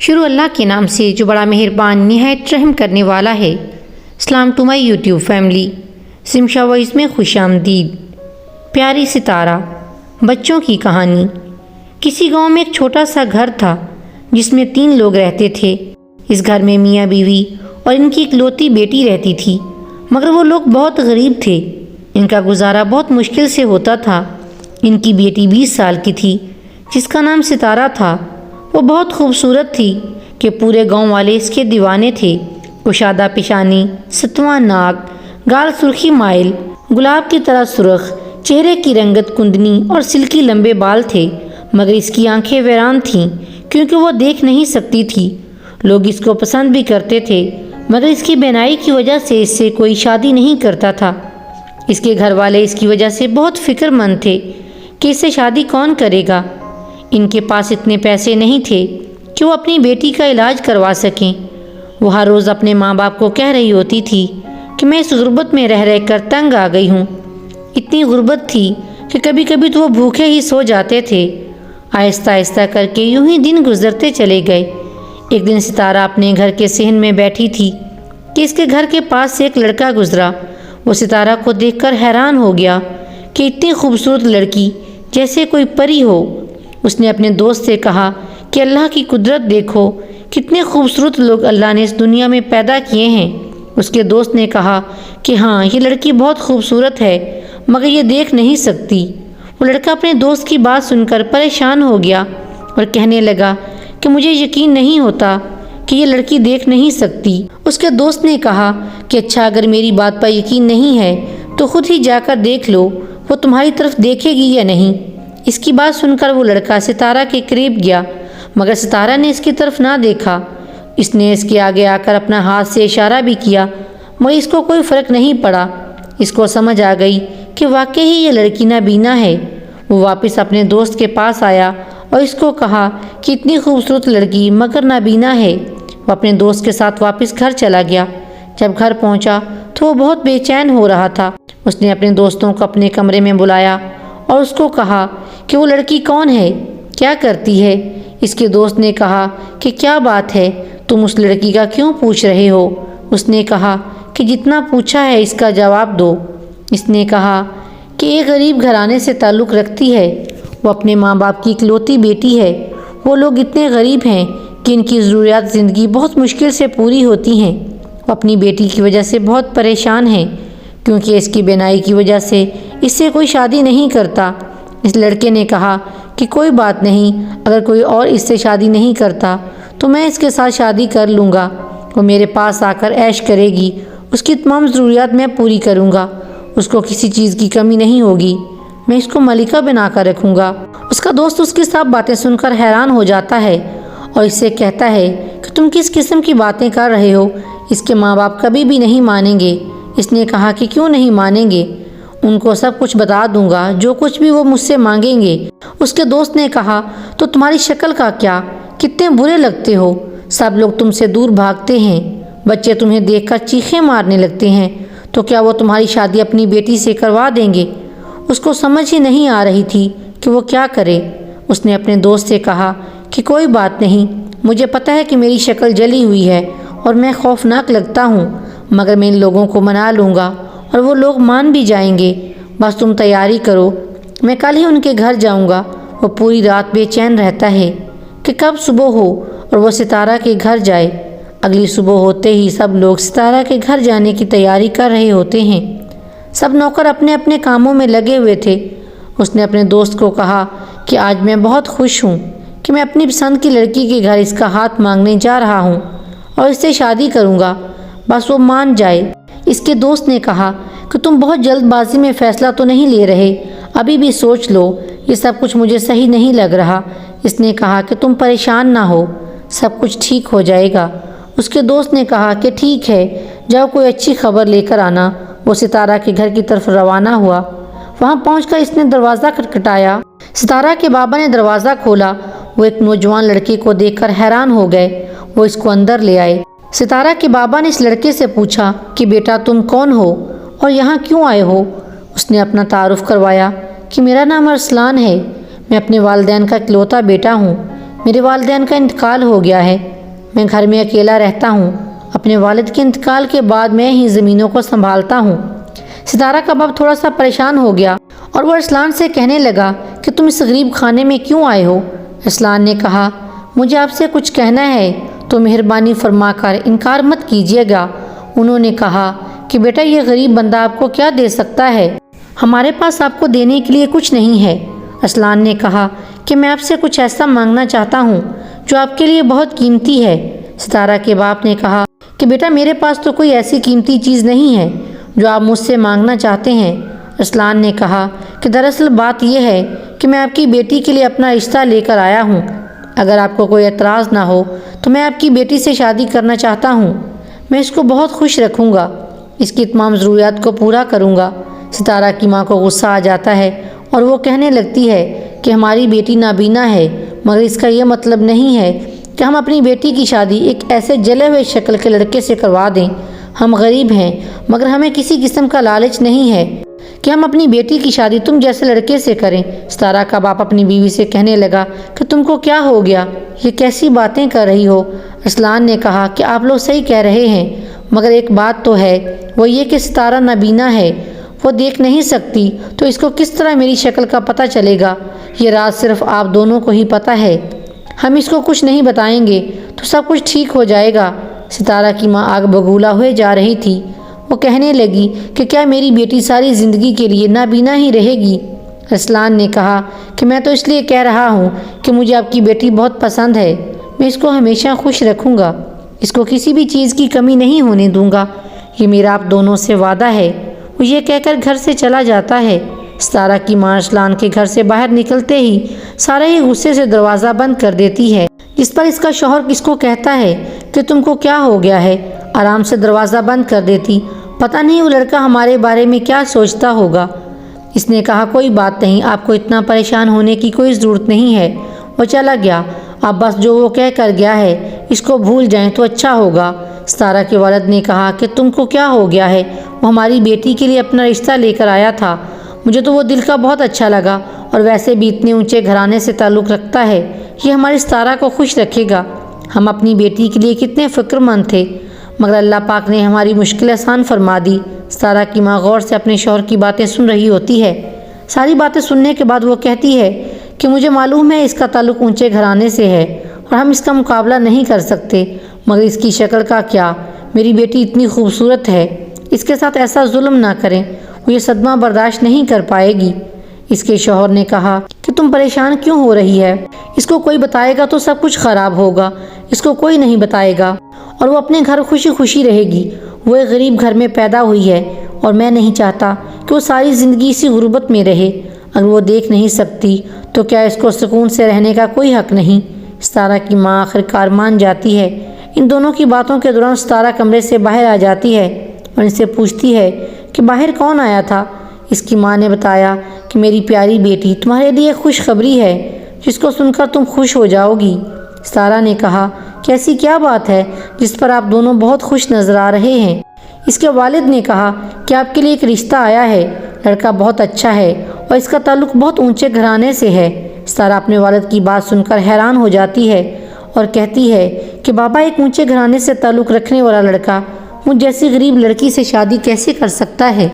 شروع اللہ کے نام سے جو بڑا مہربان نہایت رحم کرنے والا ہے۔ سلام ٹو مائی یوٹیوب فیملی، سمشا وائس میں خوش آمدید۔ پیاری ستارہ، بچوں کی کہانی۔ کسی گاؤں میں ایک چھوٹا سا گھر تھا جس میں 3 لوگ رہتے تھے۔ اس گھر میں میاں بیوی اور ان کی اکلوتی بیٹی رہتی تھی، مگر وہ لوگ بہت غریب تھے۔ ان کا گزارا بہت مشکل سے ہوتا تھا۔ ان کی بیٹی 20 سال کی تھی جس کا نام ستارہ تھا۔ وہ بہت خوبصورت تھی کہ پورے گاؤں والے اس کے دیوانے تھے۔ کشادہ پیشانی، ستواں ناک، گال سرخی مائل، گلاب کی طرح سرخ، چہرے کی رنگت کندنی اور سلکی لمبے بال تھے، مگر اس کی آنکھیں ویران تھیں کیونکہ وہ دیکھ نہیں سکتی تھی۔ لوگ اس کو پسند بھی کرتے تھے، مگر اس کی بینائی کی وجہ سے اس سے کوئی شادی نہیں کرتا تھا۔ اس کے گھر والے اس کی وجہ سے بہت فکر مند تھے کہ اس سے شادی کون کرے گا۔ ان کے پاس اتنے پیسے نہیں تھے کہ وہ اپنی بیٹی کا علاج کروا سکیں۔ وہ ہر روز اپنے ماں باپ کو کہہ رہی ہوتی تھی کہ میں اس غربت میں رہ کر تنگ آ گئی ہوں۔ اتنی غربت تھی کہ کبھی کبھی تو وہ بھوکے ہی سو جاتے تھے۔ آہستہ آہستہ کر کے یوں ہی دن گزرتے چلے گئے۔ ایک دن ستارہ اپنے گھر کے صحن میں بیٹھی تھی کہ اس کے گھر کے پاس سے ایک لڑکا گزرا۔ وہ ستارہ کو دیکھ کر حیران ہو گیا کہ اتنی خوبصورت لڑکی جیسے کوئی پری ہو۔ اس نے اپنے دوست سے کہا کہ اللہ کی قدرت دیکھو، کتنے خوبصورت لوگ اللہ نے اس دنیا میں پیدا کیے ہیں۔ اس کے دوست نے کہا کہ ہاں، یہ لڑکی بہت خوبصورت ہے مگر یہ دیکھ نہیں سکتی۔ وہ لڑکا اپنے دوست کی بات سن کر پریشان ہو گیا اور کہنے لگا کہ مجھے یقین نہیں ہوتا کہ یہ لڑکی دیکھ نہیں سکتی۔ اس کے دوست نے کہا کہ اچھا، اگر میری بات پر یقین نہیں ہے تو خود ہی جا کر دیکھ لو وہ تمہاری طرف دیکھے گی یا نہیں۔ اس کی بات سن کر وہ لڑکا ستارہ کے قریب گیا، مگر ستارہ نے اس کی طرف نہ دیکھا۔ اس نے اس کے آگے آ کر اپنا ہاتھ سے اشارہ بھی کیا، مگر اس کو کوئی فرق نہیں پڑا۔ اس کو سمجھ آ گئی کہ واقعی ہی یہ لڑکی نابینا ہے۔ وہ واپس اپنے دوست کے پاس آیا اور اس کو کہا کہ اتنی خوبصورت لڑکی مگر نابینا ہے۔ وہ اپنے دوست کے ساتھ واپس گھر چلا گیا۔ جب گھر پہنچا تو وہ بہت بے چین ہو رہا تھا۔ اس نے اپنے دوستوں کو اپنے کمرے میں بلایا اور اس کو کہا کہ وہ لڑکی کون ہے، کیا کرتی ہے۔ اس کے دوست نے کہا کہ کیا بات ہے، تم اس لڑکی کا کیوں پوچھ رہے ہو؟ اس نے کہا کہ جتنا پوچھا ہے اس کا جواب دو۔ اس نے کہا کہ ایک غریب گھرانے سے تعلق رکھتی ہے، وہ اپنے ماں باپ کی اکلوتی بیٹی ہے۔ وہ لوگ اتنے غریب ہیں کہ ان کی ضروریات زندگی بہت مشکل سے پوری ہوتی ہیں۔ وہ اپنی بیٹی کی وجہ سے بہت پریشان ہیں کیونکہ اس کی بینائی کی وجہ سے اس سے کوئی شادی نہیں کرتا۔ اس لڑکے نے کہا کہ کوئی بات نہیں، اگر کوئی اور اس سے شادی نہیں کرتا تو میں اس کے ساتھ شادی کر لوں گا۔ وہ میرے پاس آ کر عیش کرے گی، اس کی تمام ضروریات میں پوری کروں گا، اس کو کسی چیز کی کمی نہیں ہوگی، میں اس کو ملکہ بنا کر رکھوں گا۔ اس کا دوست اس کی سب باتیں سن کر حیران ہو جاتا ہے اور اس سے کہتا ہے کہ تم کس قسم کی باتیں کر رہے ہو، اس کے ماں باپ کبھی بھی نہیں مانیں گے۔ اس نے کہا کہ کیوں نہیں مانیں گے، ان کو سب کچھ بتا دوں گا، جو کچھ بھی وہ مجھ سے مانگیں گے۔ اس کے دوست نے کہا تو تمہاری شکل کا کیا، کتنے برے لگتے ہو، سب لوگ تم سے دور بھاگتے ہیں، بچے تمہیں دیکھ کر چیخیں مارنے لگتے ہیں، تو کیا وہ تمہاری شادی اپنی بیٹی سے کروا دیں گے؟ اس کو سمجھ ہی نہیں آ رہی تھی کہ وہ کیا کرے۔ اس نے اپنے دوست سے کہا کہ کوئی بات نہیں، مجھے پتہ ہے کہ میری شکل جلی ہوئی ہے اور میں خوفناک لگتا ہوں، مگر میں ان لوگوں کو منا لوں گا اور وہ لوگ مان بھی جائیں گے، بس تم تیاری کرو، میں کل ہی ان کے گھر جاؤں گا۔ وہ پوری رات بے چین رہتا ہے کہ کب صبح ہو اور وہ ستارہ کے گھر جائے۔ اگلی صبح ہوتے ہی سب لوگ ستارہ کے گھر جانے کی تیاری کر رہے ہوتے ہیں۔ سب نوکر اپنے اپنے کاموں میں لگے ہوئے تھے۔ اس نے اپنے دوست کو کہا کہ آج میں بہت خوش ہوں کہ میں اپنی پسند کی لڑکی کے گھر اس کا ہاتھ مانگنے جا رہا ہوں اور اس سے شادی کروں گا، بس وہ مان جائے۔ اس کے دوست نے کہا کہ تم بہت جلد بازی میں فیصلہ تو نہیں لے رہے، ابھی بھی سوچ لو، یہ سب کچھ مجھے صحیح نہیں لگ رہا۔ اس نے کہا کہ تم پریشان نہ ہو، سب کچھ ٹھیک ہو جائے گا۔ اس کے دوست نے کہا کہ ٹھیک ہے، جاؤ کوئی اچھی خبر لے کر آنا۔ وہ ستارہ کے گھر کی طرف روانہ ہوا۔ وہاں پہنچ کر اس نے دروازہ کھٹکھٹایا۔ ستارہ کے بابا نے دروازہ کھولا۔ وہ ایک نوجوان لڑکے کو دیکھ کر حیران ہو گئے۔ وہ اس کو اندر لے آئے۔ ستارہ کے بابا نے اس لڑکے سے پوچھا کہ بیٹا تم کون ہو اور یہاں کیوں آئے ہو؟ اس نے اپنا تعارف کروایا کہ میرا نام ارسلان ہے، میں اپنے والدین کا اکلوتا بیٹا ہوں، میرے والدین کا انتقال ہو گیا ہے، میں گھر میں اکیلا رہتا ہوں، اپنے والد کے انتقال کے بعد میں ہی زمینوں کو سنبھالتا ہوں۔ ستارہ کا باپ تھوڑا سا پریشان ہو گیا اور وہ ارسلان سے کہنے لگا کہ تم اس غریب خانے میں کیوں آئے ہو؟ ارسلان نے کہا مجھے آپ سے کچھ کہنا ہے تو مہربانی فرما کر انکار مت کیجیے گا۔ انہوں نے کہا کہ بیٹا یہ غریب بندہ آپ کو کیا دے سکتا ہے؟ ہمارے پاس آپ کو دینے کے لیے کچھ نہیں ہے۔ ارسلان نے کہا کہ میں آپ سے کچھ ایسا مانگنا چاہتا ہوں جو آپ کے لیے بہت قیمتی ہے۔ ستارہ کے باپ نے کہا کہ بیٹا میرے پاس تو کوئی ایسی قیمتی چیز نہیں ہے جو آپ مجھ سے مانگنا چاہتے ہیں۔ ارسلان نے کہا کہ دراصل بات یہ ہے کہ میں آپ کی بیٹی کے لیے اپنا رشتہ لے کر آیا ہوں۔ اگر آپ کو کوئی اعتراض نہ ہو تو میں آپ کی بیٹی سے شادی کرنا چاہتا ہوں۔ میں اس کو بہت خوش رکھوں گا، اس کی تمام ضروریات کو پورا کروں گا۔ ستارہ کی ماں کو غصہ آ جاتا ہے اور وہ کہنے لگتی ہے کہ ہماری بیٹی نابینا ہے، مگر اس کا یہ مطلب نہیں ہے کہ ہم اپنی بیٹی کی شادی ایک ایسے جلے ہوئے شکل کے لڑکے سے کروا دیں۔ ہم غریب ہیں مگر ہمیں کسی قسم کا لالچ نہیں ہے کہ ہم اپنی بیٹی کی شادی تم جیسے لڑکے سے کریں۔ ستارہ کا باپ اپنی بیوی سے کہنے لگا کہ تم کو کیا ہو گیا، یہ کیسی باتیں کر رہی ہو؟ ارسلان نے کہا کہ آپ لوگ صحیح کہہ رہے ہیں، مگر ایک بات تو ہے، وہ یہ کہ ستارہ نابینا ہے، وہ دیکھ نہیں سکتی، تو اس کو کس طرح میری شکل کا پتہ چلے گا؟ یہ راز صرف آپ دونوں کو ہی پتہ ہے۔ ہم اس کو کچھ نہیں بتائیں گے تو سب کچھ ٹھیک ہو جائے گا۔ ستارہ کی ماں آگ بگولا ہوئے جا رہی تھی۔ وہ کہنے لگی کہ کیا میری بیٹی ساری زندگی کے لیے نابینا ہی رہے گی؟ ارسلان نے کہا کہ میں تو اس لیے کہہ رہا ہوں کہ مجھے آپ کی بیٹی بہت پسند ہے، میں اس کو ہمیشہ خوش رکھوں گا، اس کو کسی بھی چیز کی کمی نہیں ہونے دوں گا، یہ میرا آپ دونوں سے وعدہ ہے۔ وہ یہ کہہ کر گھر سے چلا جاتا ہے۔ ستارہ کی ماں ارسلان کے گھر سے باہر نکلتے ہی سارا ہی غصے سے دروازہ بند کر دیتی ہے، جس پر اس کا شوہر اس کو کہتا ہے کہ تم کو کیا ہو گیا ہے؟ آرام سے دروازہ بند کر دیتی، پتہ نہیں وہ لڑکا ہمارے بارے میں کیا سوچتا ہوگا۔ اس نے کہا کوئی بات نہیں، آپ کو اتنا پریشان ہونے کی کوئی ضرورت نہیں ہے۔ وہ چلا گیا۔ اب بس جو وہ کہہ کر گیا ہے اس کو بھول جائیں تو اچھا ہوگا۔ ستارہ کے والد نے کہا کہ تم کو کیا ہو گیا ہے؟ وہ ہماری بیٹی کے لیے اپنا رشتہ لے کر آیا تھا، مجھے تو وہ دل کا بہت اچھا لگا، اور ویسے بھی اتنے اونچے گھرانے سے تعلق رکھتا ہے، یہ ہماری ستارہ کو خوش رکھے گا۔ ہم اپنی بیٹی کے لیے کتنے فکر مند تھے، مگر اللہ پاک نے ہماری مشکل آسان فرما دی۔ ستارہ کی ماں غور سے اپنے شوہر کی باتیں سن رہی ہوتی ہے۔ ساری باتیں سننے کے بعد وہ کہتی ہے کہ مجھے معلوم ہے اس کا تعلق اونچے گھرانے سے ہے اور ہم اس کا مقابلہ نہیں کر سکتے، مگر اس کی شکل کا کیا؟ میری بیٹی اتنی خوبصورت ہے، اس کے ساتھ ایسا ظلم نہ کریں، وہ یہ صدمہ برداشت نہیں کر پائے گی۔ اس کے شوہر نے کہا کہ تم پریشان کیوں ہو رہی ہے؟ اس کو کوئی بتائے گا تو سب کچھ خراب ہوگا، اس کو کوئی نہیں بتائے گا اور وہ اپنے گھر خوشی خوشی رہے گی۔ وہ ایک غریب گھر میں پیدا ہوئی ہے اور میں نہیں چاہتا کہ وہ ساری زندگی اسی غربت میں رہے۔ اگر وہ دیکھ نہیں سکتی تو کیا اس کو سکون سے رہنے کا کوئی حق نہیں؟ ستارہ کی ماں آخر کار مان جاتی ہے۔ ان دونوں کی باتوں کے دوران ستارہ کمرے سے باہر آ جاتی ہے اور ان سے پوچھتی ہے کہ باہر کون آیا تھا؟ اس کی ماں نے بتایا کہ میری پیاری بیٹی تمہارے لیے خوشخبری ہے جس کو سن کر تم خوش ہو جاؤ گی۔ ستارہ نے کہا کہ ایسی کیا بات ہے جس پر آپ دونوں بہت خوش نظر آ رہے ہیں؟ اس کے والد نے کہا کہ آپ کے لیے ایک رشتہ آیا ہے، لڑکا بہت اچھا ہے اور اس کا تعلق بہت اونچے گھرانے سے ہے۔ ستارہ اپنے والد کی بات سن کر حیران ہو جاتی ہے اور کہتی ہے کہ بابا ایک اونچے گھرانے سے تعلق رکھنے والا لڑکا مجھ جیسی غریب لڑکی سے شادی کیسے کر سکتا ہے؟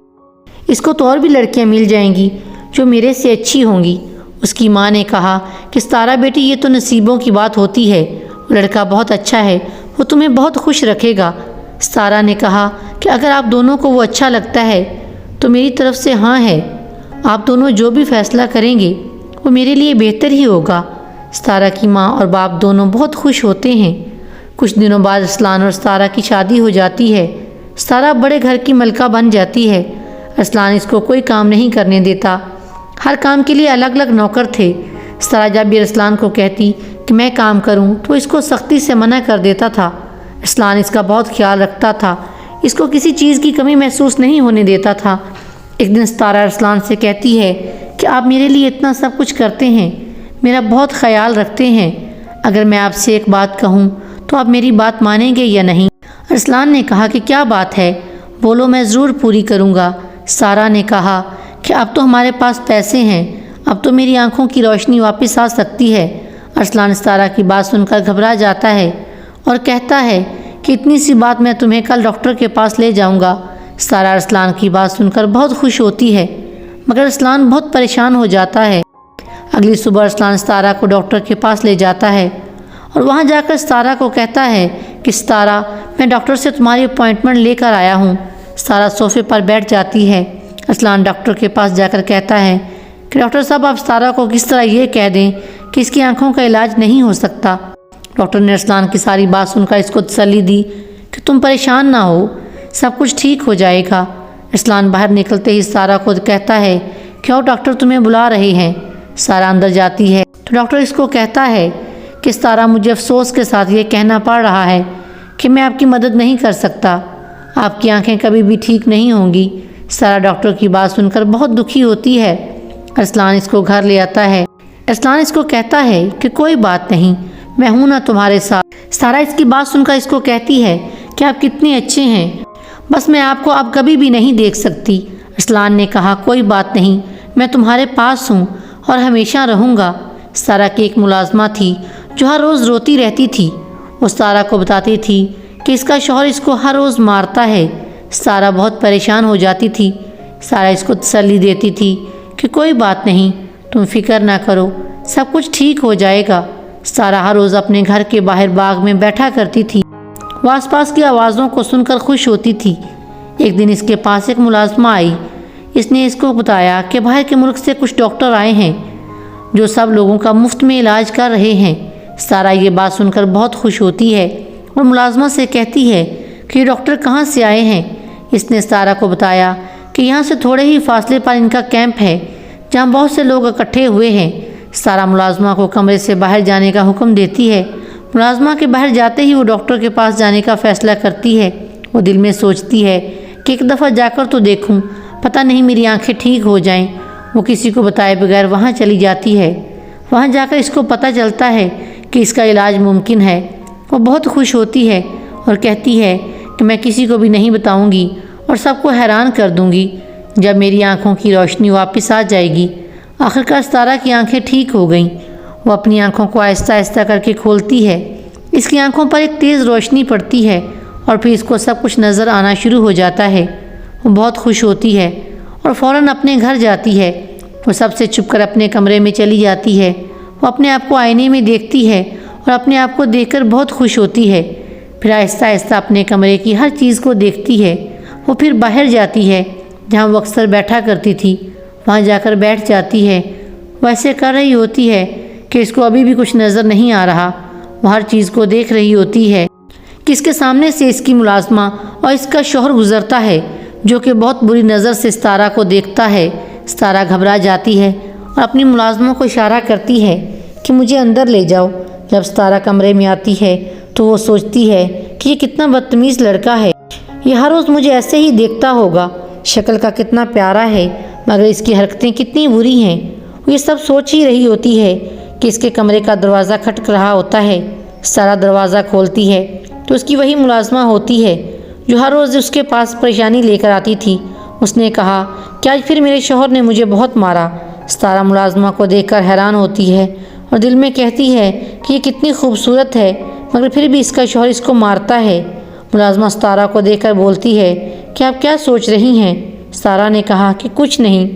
اس کو تو اور بھی لڑکیاں مل جائیں گی جو میرے سے اچھی ہوں گی۔ اس کی ماں نے کہا کہ ستارہ بیٹی یہ تو نصیبوں کی بات ہوتی ہے، وہ لڑکا بہت اچھا ہے، وہ تمہیں بہت خوش رکھے گا۔ ستارہ نے کہا کہ اگر آپ دونوں کو وہ اچھا لگتا ہے تو میری طرف سے ہاں ہے، آپ دونوں جو بھی فیصلہ کریں گے وہ میرے لیے بہتر ہی ہوگا۔ ستارہ کی ماں اور باپ دونوں بہت خوش ہوتے ہیں۔ کچھ دنوں بعد ارسلان اور ستارہ کی شادی ہو جاتی ہے۔ ستارہ بڑے گھر کی ملکہ بن جاتی ہے۔ ارسلان اس کو کوئی کام نہیں کرنے دیتا، ہر کام کے لیے الگ الگ نوکر تھے۔ ستارہ جب بھی ارسلان کو کہتی کہ میں کام کروں تو اس کو سختی سے منع کر دیتا تھا۔ ارسلان اس کا بہت خیال رکھتا تھا، اس کو کسی چیز کی کمی محسوس نہیں ہونے دیتا تھا۔ ایک دن ستارہ ارسلان سے کہتی ہے کہ آپ میرے لیے اتنا سب کچھ کرتے ہیں، میرا بہت خیال رکھتے ہیں، اگر میں آپ سے ایک بات کہوں تو آپ میری بات مانیں گے یا نہیں؟ ارسلان نے کہا کہ کیا بات ہے، بولو، میں ضرور پوری کروں گا۔ ستارہ نے کہا کہ اب تو ہمارے پاس پیسے ہیں، اب تو میری آنکھوں کی روشنی واپس آ سکتی ہے۔ ارسلان ستارہ کی بات سن کر گھبرا جاتا ہے اور کہتا ہے کہ اتنی سی بات میں تمہیں کل ڈاکٹر کے پاس لے جاؤں گا۔ سارہ ارسلان کی بات سن کر بہت خوش ہوتی ہے، مگر ارسلان بہت پریشان ہو جاتا ہے۔ اگلی صبح ارسلان ستارہ کو ڈاکٹر کے پاس لے جاتا ہے اور وہاں جا کر ستارہ کو کہتا ہے کہ ستارہ، میں ڈاکٹر سے تمہاری اپوائنٹمنٹ لے کر آیا ہوں۔ ستارہ صوفے پر بیٹھ جاتی ہے۔ ارسلان ڈاکٹر کے پاس جا کر کہتا ہے کہ ڈاکٹر صاحب، آپ ستارہ کو کس طرح یہ کہہ دیں کہ اس کی آنکھوں کا علاج نہیں ہو سکتا۔ ڈاکٹر نے ارسلان کی ساری بات سن کر اس کو تسلی دی کہ تم پریشان نہ ہو، سب کچھ ٹھیک ہو جائے گا۔ ارسلان باہر نکلتے ہی ستارہ کو کہتا ہے کہ اور ڈاکٹر تمہیں بلا رہے ہیں۔ ستارہ اندر جاتی ہے تو ڈاکٹر اس کو کہتا ہے کہ ستارہ، مجھے افسوس کے ساتھ یہ کہنا پڑ رہا ہے کہ میں آپ کی مدد نہیں کر سکتا، آپ کی آنکھیں کبھی بھی ٹھیک نہیں ہوں گی۔ ستارہ ڈاکٹر کی بات سن کر بہت دکھی ہوتی ہے۔ ارسلان اس کو گھر لے آتا ہے۔ ارسلان اس کو کہتا ہے کہ کوئی بات نہیں، میں ہوں نا تمہارے ساتھ۔ ستارہ اس کی بات سن کر اس کو کہتی ہے کہ آپ کتنے اچھے ہیں، بس میں آپ کو اب کبھی بھی نہیں دیکھ سکتی۔ ارسلان نے کہا کوئی بات نہیں، میں تمہارے پاس ہوں اور ہمیشہ رہوں گا۔ ستارہ کی ایک ملازمہ تھی جو ہر روز روتی رہتی تھی۔ وہ ستارہ کو بتاتی تھی کہ اس کا شوہر اس کو ہر روز مارتا ہے۔ ستارہ بہت پریشان ہو جاتی تھی۔ ستارہ اس کو تسلی دیتی تھی کہ کوئی بات نہیں، تم فکر نہ کرو، سب کچھ ٹھیک ہو جائے گا۔ ستارہ ہر روز اپنے گھر کے باہر باغ میں بیٹھا کرتی تھی۔ وہ آس پاس کی آوازوں کو سن کر خوش ہوتی تھی۔ ایک دن اس کے پاس ایک ملازمہ آئی۔ اس نے اس کو بتایا کہ باہر کے ملک سے کچھ ڈاکٹر آئے ہیں جو سب لوگوں کا مفت میں علاج کر رہے ہیں۔ ستارہ یہ بات سن کر بہت خوش ہوتی ہے اور ملازمہ سے کہتی ہے کہ یہ ڈاکٹر کہاں سے آئے ہیں۔ اس نے ستارہ کو بتایا کہ یہاں سے تھوڑے ہی فاصلے پر ان کا کیمپ ہے جہاں بہت سے لوگ اکٹھے ہوئے ہیں۔ ستارہ ملازمہ کو کمرے سے باہر جانے کا حکم دیتی ہے۔ ملازمہ کے باہر جاتے ہی وہ ڈاکٹر کے پاس جانے کا فیصلہ کرتی ہے۔ وہ دل میں سوچتی ہے کہ ایک دفعہ جا کر تو دیکھوں، پتہ نہیں میری آنکھیں ٹھیک ہو جائیں۔ وہ کسی کو بتائے بغیر وہاں چلی جاتی ہے۔ وہاں جا کر اس کو پتہ چلتا ہے کہ اس کا علاج ممکن ہے۔ وہ بہت خوش ہوتی ہے اور کہتی ہے کہ میں کسی کو بھی نہیں بتاؤں گی اور سب کو حیران کر دوں گی جب میری آنکھوں کی روشنی واپس آ جائے گی۔ آخرکار ستارہ کی آنکھیں ٹھیک ہو گئیں۔ وہ اپنی آنکھوں کو آہستہ آہستہ کر کے کھولتی ہے۔ اس کی آنکھوں پر ایک تیز روشنی پڑتی ہے اور پھر اس کو سب کچھ نظر آنا شروع ہو جاتا ہے۔ وہ بہت خوش ہوتی ہے اور فوراً اپنے گھر جاتی ہے۔ وہ سب سے چھپ کر اپنے کمرے میں چلی جاتی ہے۔ وہ اپنے آپ کو آئینے میں دیکھتی ہے اور اپنے آپ کو دیکھ کر بہت خوش ہوتی ہے۔ پھر آہستہ آہستہ اپنے کمرے کی ہر چیز کو دیکھتی ہے۔ وہ پھر باہر جاتی ہے جہاں وہ اکثر بیٹھا کرتی تھی، وہاں جا کر بیٹھ جاتی ہے۔ وہ ایسے کر رہی ہوتی ہے کہ اس کو ابھی بھی کچھ نظر نہیں آ رہا۔ وہ ہر چیز کو دیکھ رہی ہوتی ہے کہ اس کے سامنے سے اس کی ملازمہ اور اس کا شوہر گزرتا ہے جو کہ بہت بری نظر سے ستارہ کو دیکھتا ہے۔ ستارہ گھبرا جاتی ہے اور اپنی ملازموں کو اشارہ کرتی ہے کہ مجھے اندر لے جاؤ۔ جب ستارہ کمرے میں آتی ہے تو وہ سوچتی ہے کہ یہ کتنا بدتمیز لڑکا ہے، یہ ہر روز مجھے ایسے ہی دیکھتا ہوگا، شکل کا کتنا پیارا ہے مگر اس کی حرکتیں کتنی بری ہیں۔ وہ یہ سب سوچ ہی رہی ہوتی ہے کہ اس کے کمرے کا دروازہ کھٹک رہا ہوتا ہے۔ ستارہ دروازہ کھولتی ہے تو اس کی وہی ملازمہ ہوتی ہے جو ہر روز اس کے پاس پریشانی لے کر آتی تھی۔ اس نے کہا کہ آج پھر میرے شوہر نے مجھے بہت مارا۔ ستارہ ملازمہ کو دیکھ کر حیران ہوتی ہے اور دل میں کہتی ہے کہ یہ کتنی خوبصورت ہے مگر پھر بھی اس کا شوہر اس کو مارتا ہے۔ ملازمہ ستارہ کو دیکھ کر بولتی ہے کہ آپ کیا سوچ رہی ہیں؟ ستارہ نے کہا کہ کچھ نہیں،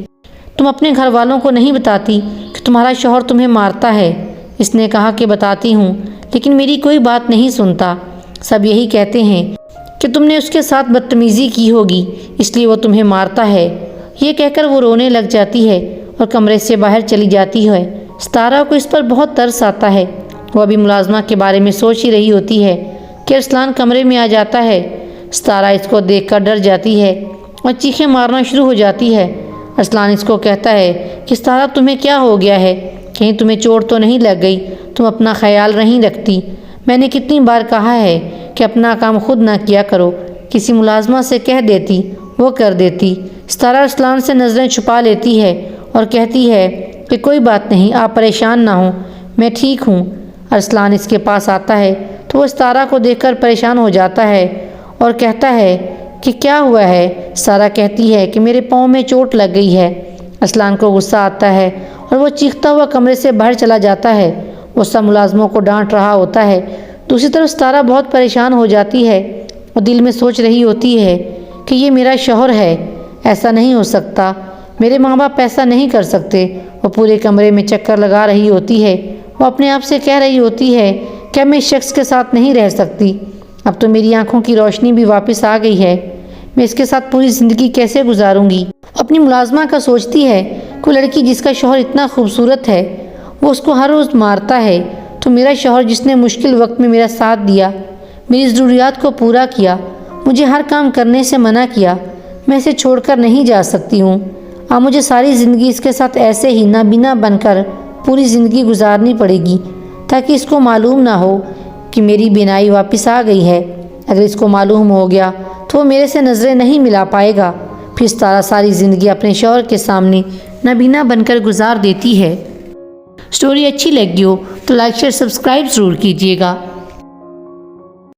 تم اپنے گھر والوں کو نہیں بتاتی کہ تمہارا شوہر تمہیں مارتا ہے؟ اس نے کہا کہ بتاتی ہوں لیکن میری کوئی بات نہیں سنتا، سب یہی کہتے ہیں کہ تم نے اس کے ساتھ بدتمیزی کی ہوگی اس لیے وہ تمہیں مارتا ہے۔ یہ کہہ کر وہ رونے لگ جاتی ہے اور کمرے سے باہر چلی جاتی ہے۔ ستارہ کو اس پر بہت ترس آتا ہے۔ وہ ابھی ملازمہ کے بارے میں سوچ ہی رہی ہوتی ہے کہ ارسلان کمرے میں آ جاتا ہے۔ ستارہ اس کو دیکھ کر ڈر جاتی ہے اور چیخیں مارنا شروع ہو جاتی ہے۔ ارسلان اس کو کہتا ہے کہ ستارہ تمہیں کیا ہو گیا ہے؟ کہیں تمہیں چوٹ تو نہیں لگ گئی؟ تم اپنا خیال نہیں رکھتی؟ میں نے کتنی بار کہا ہے کہ اپنا کام خود نہ کیا کرو، کسی ملازمہ سے کہہ دیتی وہ کر دیتی۔ ستارہ ارسلان سے نظریں چھپا لیتی ہے اور کہتی ہے کہ کوئی بات نہیں، آپ پریشان نہ ہوں، میں ٹھیک ہوں۔ ارسلان اس کے پاس آتا ہے تو وہ ستارہ کو دیکھ کر پریشان ہو جاتا ہے اور کہتا ہے کہ کیا ہوا ہے؟ ستارہ کہتی ہے کہ میرے پاؤں میں چوٹ لگ گئی ہے۔ ارسلان کو غصہ آتا ہے اور وہ چیختا ہوا کمرے سے باہر چلا جاتا ہے۔ وہ سب ملازموں کو ڈانٹ رہا ہوتا ہے دوسری طرف ستارہ بہت پریشان ہو جاتی ہے اور دل میں سوچ رہی ہوتی ہے کہ یہ میرا شوہر ہے، ایسا نہیں ہو سکتا، میرے ماں باپ ایسا نہیں کر سکتے۔ وہ پورے کمرے میں چکر لگا رہی ہوتی ہے۔ وہ اپنے آپ سے کہہ رہی ہوتی ہے کہ میں اس شخص کے ساتھ نہیں رہ سکتی، اب تو میری آنکھوں کی روشنی بھی واپس آ گئی ہے، میں اس کے ساتھ پوری زندگی کیسے گزاروں گی؟ اپنی ملازمہ کا سوچتی ہے کہ لڑکی جس کا شوہر اتنا خوبصورت ہے وہ اس کو ہر روز مارتا ہے، تو میرا شوہر جس نے مشکل وقت میں میرا ساتھ دیا، میری ضروریات کو پورا کیا، مجھے ہر کام کرنے سے منع کیا، میں اسے چھوڑ کر نہیں جا سکتی ہوں۔ اب مجھے ساری زندگی اس کے ساتھ ایسے ہی نابینا بن کر پوری زندگی گزارنی پڑے گی تاکہ اس کو معلوم نہ ہو کہ میری بینائی واپس آ گئی ہے۔ اگر اس کو معلوم ہو گیا تو وہ میرے سے نظریں نہیں ملا پائے گا۔ پھر ستارہ ساری زندگی اپنے شوہر کے سامنے نابینا بن کر گزار دیتی ہے۔ سٹوری اچھی لگی ہو تو لائک شیئر سبسکرائب ضرور کیجیے گا۔